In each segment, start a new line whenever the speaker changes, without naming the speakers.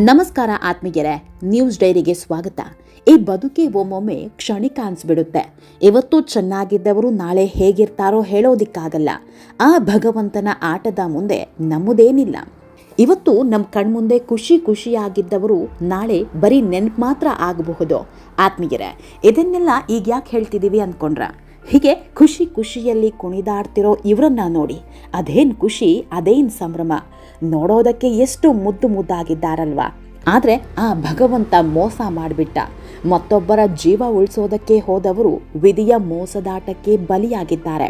ನಮಸ್ಕಾರ ಆತ್ಮೀಗೆರೆ, ನ್ಯೂಸ್ ಡೈರಿಗೆ ಸ್ವಾಗತ. ಈ ಬದುಕಿ ಒಮ್ಮೊಮ್ಮೆ ಕ್ಷಣಿಕ ಅನ್ಸ್ಬಿಡುತ್ತೆ. ಇವತ್ತು ಚೆನ್ನಾಗಿದ್ದವರು ನಾಳೆ ಹೇಗಿರ್ತಾರೋ ಹೇಳೋದಿಕ್ಕಾಗಲ್ಲ. ಆ ಭಗವಂತನ ಆಟದ ಮುಂದೆ ನಮ್ಮದೇನಿಲ್ಲ. ಇವತ್ತು ನಮ್ಮ ಕಣ್ಮುಂದೆ ಖುಷಿಯಾಗಿದ್ದವರು ನಾಳೆ ಬರೀ ನೆನಪು ಮಾತ್ರ ಆಗಬಹುದು. ಆತ್ಮೀಗೆರೆ, ಇದನ್ನೆಲ್ಲ ಈಗ ಯಾಕೆ ಹೇಳ್ತಿದ್ದೀವಿ ಅಂದ್ಕೊಂಡ್ರ? ಹೀಗೆ ಖುಷಿಯಲ್ಲಿ ಕುಣಿದಾಡ್ತಿರೋ ಇವರನ್ನ ನೋಡಿ, ಅದೇನು ಖುಷಿ, ಅದೇನು ಸಂಭ್ರಮ. ನೋಡೋದಕ್ಕೆ ಎಷ್ಟು ಮುದ್ದಾಗಿದ್ದಾರಲ್ವಾ. ಆದರೆ ಆ ಭಗವಂತ ಮೋಸ ಮಾಡಿಬಿಟ್ಟ. ಮತ್ತೊಬ್ಬರ ಜೀವ ಉಳಿಸೋದಕ್ಕೆ ಹೋದವರು ವಿಧಿಯ ಮೋಸದಾಟಕ್ಕೆ ಬಲಿಯಾಗಿದ್ದಾರೆ.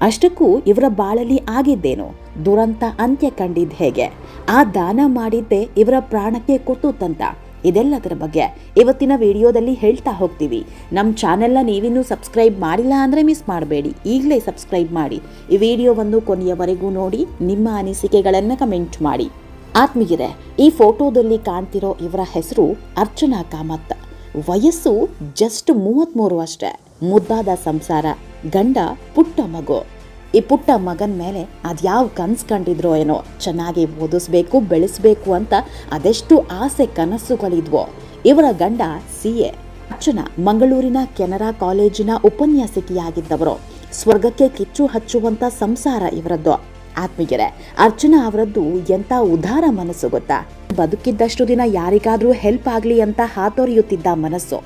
ಅಷ್ಟಕ್ಕೂ ಇವರ ಬಾಳಲಿ ಆಗಿದ್ದೇನು? ದುರಂತ ಅಂತ್ಯ ಕಂಡಿದ್ದು ಹೇಗೆ? ಆ ದಾನ ಮಾಡಿದ್ದೇ ಇವರ ಪ್ರಾಣಕ್ಕೆ ಕೊಟ್ಟುತ್ತಂತ. ಇದೆಲ್ಲದರ ಬಗ್ಗೆ ಇವತ್ತಿನ ವಿಡಿಯೋದಲ್ಲಿ ಹೇಳ್ತಾ ಹೋಗ್ತೀವಿ. ನಮ್ಮ ಚಾನೆಲ್ನ ನೀವಿನ್ನೂ ಸಬ್ಸ್ಕ್ರೈಬ್ ಮಾಡಿಲ್ಲ ಅಂದರೆ ಮಿಸ್ ಮಾಡಬೇಡಿ, ಈಗಲೇ ಸಬ್ಸ್ಕ್ರೈಬ್ ಮಾಡಿ. ಈ ವಿಡಿಯೋವನ್ನು ಕೊನೆಯವರೆಗೂ ನೋಡಿ, ನಿಮ್ಮ ಅನಿಸಿಕೆಗಳನ್ನು ಕಮೆಂಟ್ ಮಾಡಿ. ಆತ್ಮೀಯರೇ, ಈ ಫೋಟೋದಲ್ಲಿ ಕಾಣ್ತಿರೋ ಇವರ ಹೆಸರು ಅರ್ಚನಾ ಕಾಮತ್. ವಯಸ್ಸು ಜಸ್ಟ್ 33 ಅಷ್ಟೇ. ಮುದ್ದಾದ ಸಂಸಾರ, ಗಂಡ, ಪುಟ್ಟ ಮಗು. ಈ ಪುಟ್ಟ ಮಗನ ಮೇಲೆ ಅದ್ಯಾವ ಕನಸು ಕಂಡಿದ್ರೋ ಏನೋ, ಚೆನ್ನಾಗಿ ಓದಿಸ್ಬೇಕು, ಬೆಳೆಸಬೇಕು ಅಂತ ಅದೆಷ್ಟು ಆಸೆ ಕನಸುಗಳಿದ್ವೋ. ಇವರ ಗಂಡ CA. ಅರ್ಚನಾ ಮಂಗಳೂರಿನ ಕೆನರಾ ಕಾಲೇಜಿನ ಉಪನ್ಯಾಸಕಿಯಾಗಿದ್ದವರು. ಸ್ವರ್ಗಕ್ಕೆ ಕಿಚ್ಚು ಹಚ್ಚುವಂತ ಸಂಸಾರ ಇವರದ್ದು. ಆತ್ಮೀಯರೇ, ಅರ್ಚನಾ ಅವರದ್ದು ಎಂಥ ಉದಾರ ಮನಸ್ಸು ಗೊತ್ತಾ? ಬದುಕಿದ್ದಷ್ಟು ದಿನ ಯಾರಿಗಾದ್ರೂ ಹೆಲ್ಪ್ ಆಗಲಿ ಅಂತ ಹಾತೊರೆಯುತ್ತಿದ್ದ ಮನಸ್ಸು.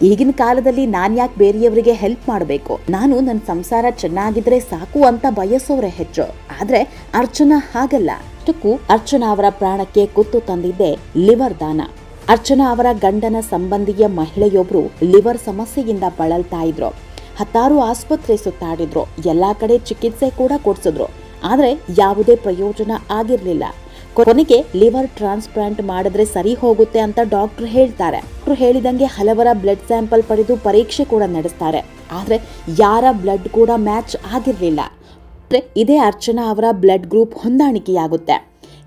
ಈಗಿನ ಕಾಲದಲ್ಲಿ ನಾನ್ಯಾಕೆ ಬೇರೆಯವರಿಗೆ ಹೆಲ್ಪ್ ಮಾಡಬೇಕು, ನಾನು ನನ್ನ ಸಂಸಾರ ಚೆನ್ನಾಗಿದ್ರೆ ಸಾಕು ಅಂತ ಬಯಸೋರೆ ಹೆಚ್ಚು. ಆದ್ರೆ ಅರ್ಚನಾ ಹಾಗಲ್ಲ. ಅಷ್ಟಕ್ಕೂ ಅರ್ಚನಾ ಅವರ ಪ್ರಾಣಕ್ಕೆ ಕುತ್ತು ತಂದಿದ್ದೆ ಲಿವರ್ ದಾನ. ಅರ್ಚನಾ ಅವರ ಗಂಡನ ಸಂಬಂಧಿಯ ಮಹಿಳೆಯೊಬ್ರು ಲಿವರ್ ಸಮಸ್ಯೆಯಿಂದ ಬಳಲ್ತಾ ಇದ್ರು. 10 ಆಸ್ಪತ್ರೆ ಸುತ್ತಾಡಿದ್ರು, ಎಲ್ಲಾ ಕಡೆ ಚಿಕಿತ್ಸೆ ಕೂಡ ಕೊಡ್ಸಿದ್ರು. ಆದ್ರೆ ಯಾವುದೇ ಪ್ರಯೋಜನ ಆಗಿರ್ಲಿಲ್ಲ. ಕೊನೆಗೆ ಲಿವರ್ ಟ್ರಾನ್ಸ್ಪ್ಲಾಂಟ್ ಮಾಡಿದ್ರೆ ಸರಿ ಹೋಗುತ್ತೆ ಅಂತ ಡಾಕ್ಟರ್ ಹೇಳ್ತಾರೆ. ಡಾಕ್ಟರ್ ಹೇಳಿದಂಗೆ ಹಲವರ ಬ್ಲಡ್ ಸ್ಯಾಂಪಲ್ ಪಡೆದು ಪರೀಕ್ಷೆ ಕೂಡ ನಡೆಸ್ತಾರೆ. ಆದ್ರೆ ಯಾರ ಬ್ಲಡ್ ಕೂಡ ಮ್ಯಾಚ್ ಆಗಿರ್ಲಿಲ್ಲ. ಇದೇ ಅರ್ಚನಾ ಅವರ ಬ್ಲಡ್ ಗ್ರೂಪ್ ಹೊಂದಾಣಿಕೆಯಾಗುತ್ತೆ.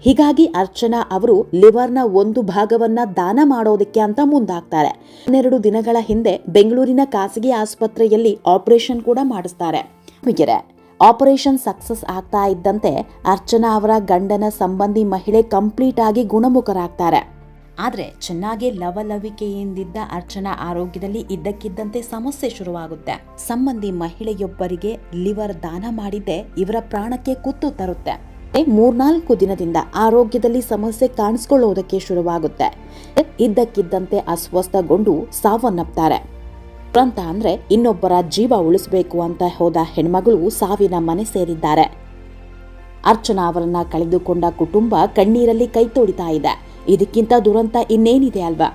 ಹೀಗಾಗಿ ಅರ್ಚನಾ ಅವರು ಲಿವರ್ನ ಒಂದು ಭಾಗವನ್ನ ದಾನ ಮಾಡೋದಕ್ಕೆ ಅಂತ ಮುಂದಾಗ್ತಾರೆ. 12 ದಿನಗಳ ಹಿಂದೆ ಬೆಂಗಳೂರಿನ ಖಾಸಗಿ ಆಸ್ಪತ್ರೆಯಲ್ಲಿ ಆಪರೇಷನ್ ಕೂಡ ಮಾಡಿಸ್ತಾರೆ. ಆಪರೇಷನ್ ಸಕ್ಸಸ್ ಆಗ್ತಾ ಇದ್ದಂತೆ ಅರ್ಚನಾ ಅವರ ಗಂಡನ ಸಂಬಂಧಿ ಮಹಿಳೆ ಕಂಪ್ಲೀಟ್ ಆಗಿ ಗುಣಮುಖರಾಗ್ತಾರೆ. ಆದ್ರೆ ಚೆನ್ನಾಗಿ ಲವಲವಿಕೆಯಿಂದಿದ್ದ ಅರ್ಚನಾ ಆರೋಗ್ಯದಲ್ಲಿ ಇದ್ದಕ್ಕಿದ್ದಂತೆ ಸಮಸ್ಯೆ ಶುರುವಾಗುತ್ತೆ. ಸಂಬಂಧಿ ಮಹಿಳೆಯೊಬ್ಬರಿಗೆ ಲಿವರ್ ದಾನ ಮಾಡಿದ್ದೆ ಇವರ ಪ್ರಾಣಕ್ಕೆ ಕುತ್ತು ತರುತ್ತೆ. 3-4 ದಿನದಿಂದ ಆರೋಗ್ಯದಲ್ಲಿ ಸಮಸ್ಯೆ ಕಾಣಿಸ್ಕೊಳ್ಳೋದಕ್ಕೆ ಶುರುವಾಗುತ್ತೆ. ಇದ್ದಕ್ಕಿದ್ದಂತೆ ಅಸ್ವಸ್ಥಗೊಂಡು ಸಾವನ್ನಪ್ತಾರೆ. ಅಂತ ಅಂದ್ರೆ ಇನ್ನೊಬ್ಬರ ಜೀವ ಉಳಿಸಬೇಕು ಅಂತ ಹೋದ ಹೆಣ್ಮಗಳು ಸಾವಿನ ಮನೆ ಸೇರಿದ್ದಾರೆ. ಅರ್ಚನಾ ಅವರನ್ನ ಕಳೆದುಕೊಂಡ ಕುಟುಂಬ ಕಣ್ಣೀರಲ್ಲಿ ಕೈ ತೊಡಿತಾ ಇದೆ. ಇದಕ್ಕಿಂತ ದುರಂತ ಇನ್ನೇನಿದೆ ಅಲ್ವಾ?